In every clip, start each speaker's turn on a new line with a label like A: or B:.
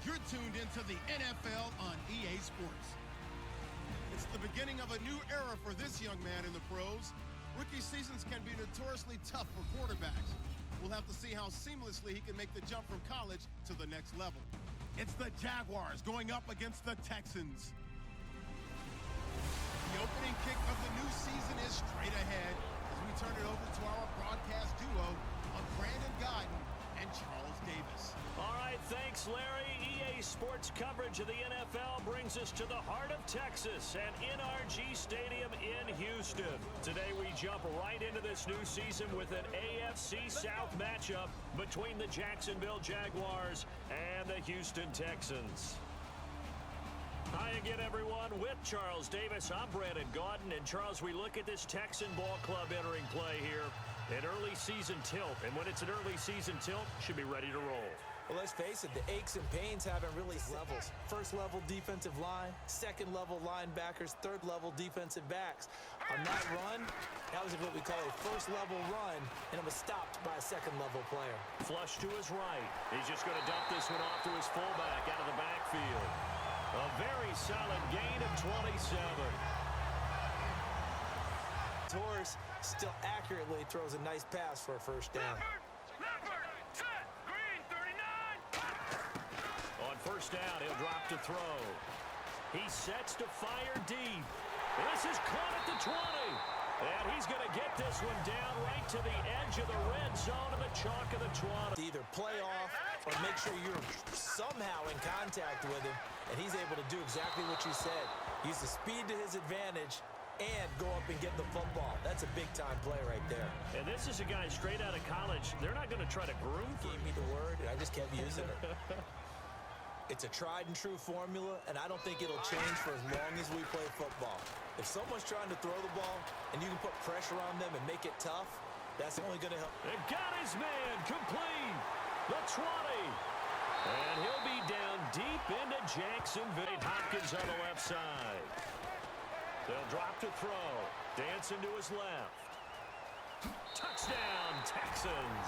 A: You're tuned into the NFL on EA Sports. It's the beginning of a new era for this young man in the pros. Rookie seasons can be notoriously tough for quarterbacks. We'll have to see how seamlessly he can make the jump from college to the next level. It's the Jaguars going up against the Texans. The opening kick of the new season is straight ahead as we turn it over to our broadcast duo of Brandon Guyton and Charles Davis.
B: All right, thanks, Larry. EA Sports coverage of the NFL brings us to the heart of Texas and NRG Stadium in Houston. Today we jump right into this new season with an AFC South matchup between the Jacksonville Jaguars and the Houston Texans. Hi again, everyone. With Charles Davis, I'm Brandon Guyton. And Charles, we look at this Texan ball club entering play here. An early season tilt. And when it's an early season tilt, should be ready to roll.
C: Well, let's face it, the aches and pains haven't really levels. First level defensive line, second level linebackers, third level defensive backs. On that run, that was what we call a first level run, and it was stopped by a second level player.
B: Flush to his right. He's just going to dump this one off to his fullback out of the backfield. A very solid gain of 27.
C: Torres still accurately throws a nice pass for a first down.
D: Set, green, 39.
B: On first down, he'll drop to throw. He sets to fire deep. This is caught at the 20. And he's going to get this one down right to the edge of the red zone of the chalk of the 20.
C: Either play off or make sure you're somehow in contact with him, and he's able to do exactly what you said. Use the speed to his advantage and go up and get the football. That's a big-time play right there.
B: And this is a guy straight out of college. They're not going to try to groom for him.
C: Gave me the word, and I just kept using it. It's a tried-and-true formula, and I don't think it'll change for as long as we play football. If someone's trying to throw the ball and you can put pressure on them and make it tough, that's only going to help.
B: They got his man complete. The 20. And he'll be down deep into Jacksonville. Hopkins on the left side. They'll drop to throw. Dancing to his left. Touchdown, Texans.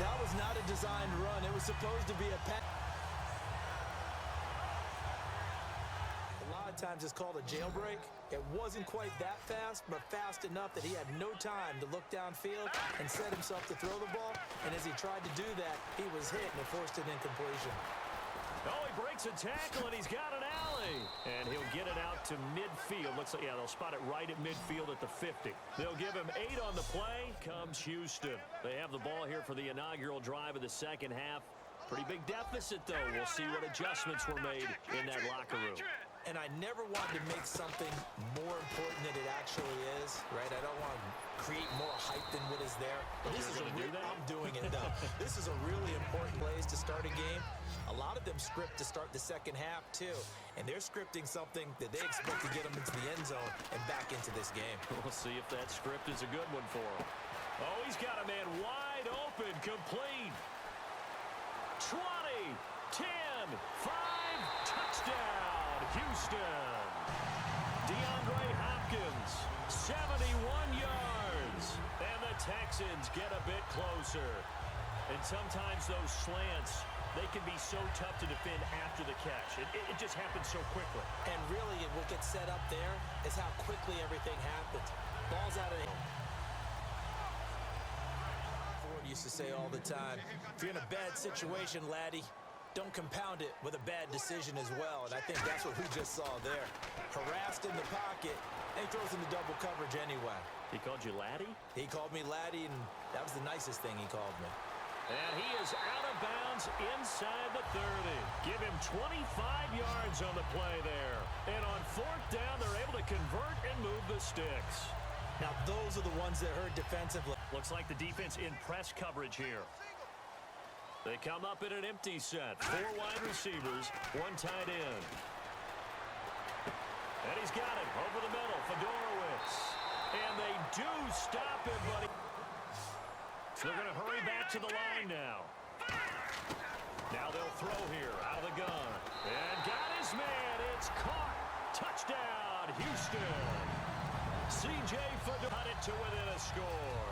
C: That was not a designed run. It was supposed to be a pass. A lot of times it's called a jailbreak. It wasn't quite that fast, but fast enough that he had no time to look downfield and set himself to throw the ball. And as he tried to do that, he was hit and it forced an incompletion.
B: Oh, he breaks a tackle, and he's got an alley. And he'll get it out to midfield. Looks like, yeah, they'll spot it right at midfield at the 50. They'll give him 8 on the play. Comes Houston. They have the ball here for the inaugural drive of the second half. Pretty big deficit, though. We'll see what adjustments were made in that locker room.
C: And I never wanted to make something more important than it actually is, right? I don't want to create more hype than what is there. But this is I'm doing it, though. This is a really important place to start a game. A lot of them script to start the second half, too. And they're scripting something that they expect to get them into the end zone and back into this game.
B: We'll see if that script is a good one for him. Oh, he's got a man wide open, complete. 20, 10, 5, touchdown, Houston. DeAndre Hopkins, 71 yards. And the Texans get a bit closer. And sometimes those slants, they can be so tough to defend after the catch. It just happens so quickly.
C: And really, what gets set up there is how quickly everything happens. Ball's out of the Ford used to say all the time, if you're in a bad situation, laddie, don't compound it with a bad decision as well. And I think that's what we just saw there. Harassed in the pocket, and he throws into double coverage anyway.
B: He called you laddie?
C: He called me laddie, and that was the nicest thing he called me.
B: And he is out of bounds inside the 30. Give him 25 yards on the play there. And on fourth down, they're able to convert and move the sticks.
C: Now, those are the ones that hurt defensively.
B: Looks like the defense in press coverage here. They come up in an empty set. 4 wide receivers, 1 tight end. And he's got it over the middle, Fedorowicz. And they do stop him, buddy. They're going to hurry back to the line now. Now they'll throw here out of the gun. And got his man. It's caught. Touchdown, Houston. C.J. Fedorowicz cut it to within a score.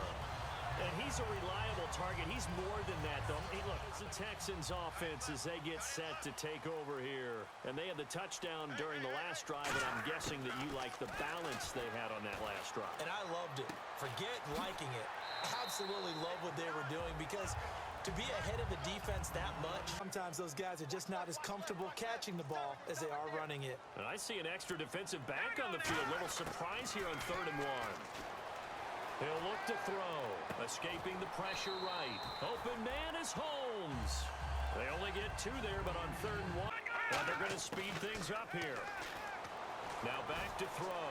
B: And he's a reliable target. He's more than that, though. Hey, look, it's the Texans offense as they get set to take over here. And they had the touchdown during the last drive, and I'm guessing that you like the balance they had on that last drive.
C: And I loved it. Forget liking it. Absolutely love what they were doing, because to be ahead of the defense that much, sometimes those guys are just not as comfortable catching the ball as they are running it.
B: And I see an extra defensive back on the field. Little surprise here on 3rd and 1. He'll look to throw. Escaping the pressure right. Open man is Holmes. They only get 2 there, but on 3rd and 1, well, they're going to speed things up here. Now back to throw.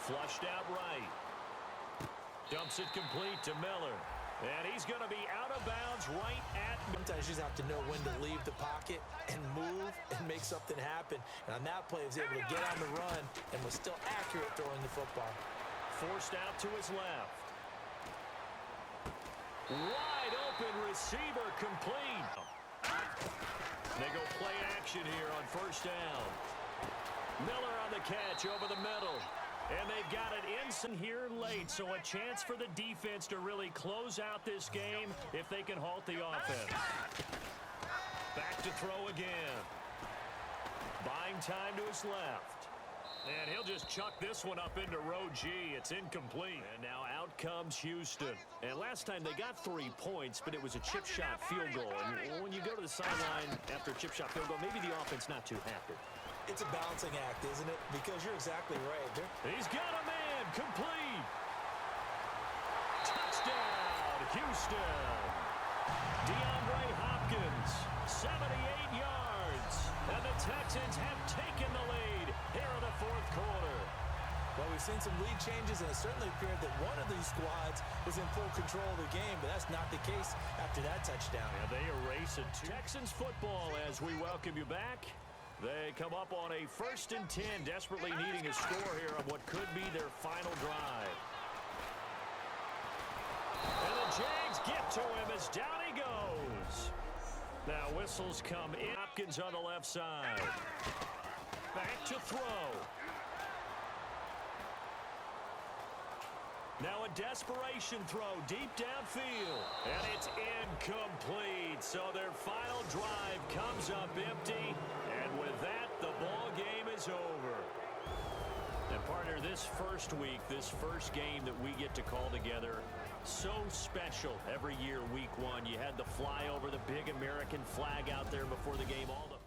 B: Flushed out right. Dumps it complete to Miller. And he's going to be out of bounds right at...
C: Sometimes you just have to know when to leave the pocket and move and make something happen. And on that play, he was able to get on the run and was still accurate throwing the football.
B: Forced out to his left. Wide open receiver complete. They go play action here on 1st down. Miller on the catch over the middle. And they've got it in here late, so a chance for the defense to really close out this game if they can halt the offense. Back to throw again. Buying time to his left. And he'll just chuck this one up into row G. It's incomplete. And now out comes Houston. And last time they got 3 points, but it was a chip shot field goal. And when you go to the sideline after a chip shot field goal, maybe the offense not too happy.
C: It's a balancing act, isn't it? Because you're exactly right.
B: He's got a man. Complete. Touchdown, Houston. DeAndre Hopkins, 78 yards. And the Texans have taken the lead here in the 4th quarter.
C: Well, we've seen some lead changes, and it certainly appeared that one of these squads was in full control of the game, but that's not the case after that touchdown.
B: Yeah, they erase it. Texans football as we welcome you back. They come up on a 1st and 10, desperately needing a score here on what could be their final drive. And the Jags get to him as down he goes. Now whistles come in. Hopkins on the left side. Back to throw. Now a desperation throw deep downfield. And it's incomplete. So their final drive comes up empty. And with that, the ball game is over. And partner, this first week, this first game that we get to call together, so special every year, week 1. You had the flyover, the big American flag out there before the game, all the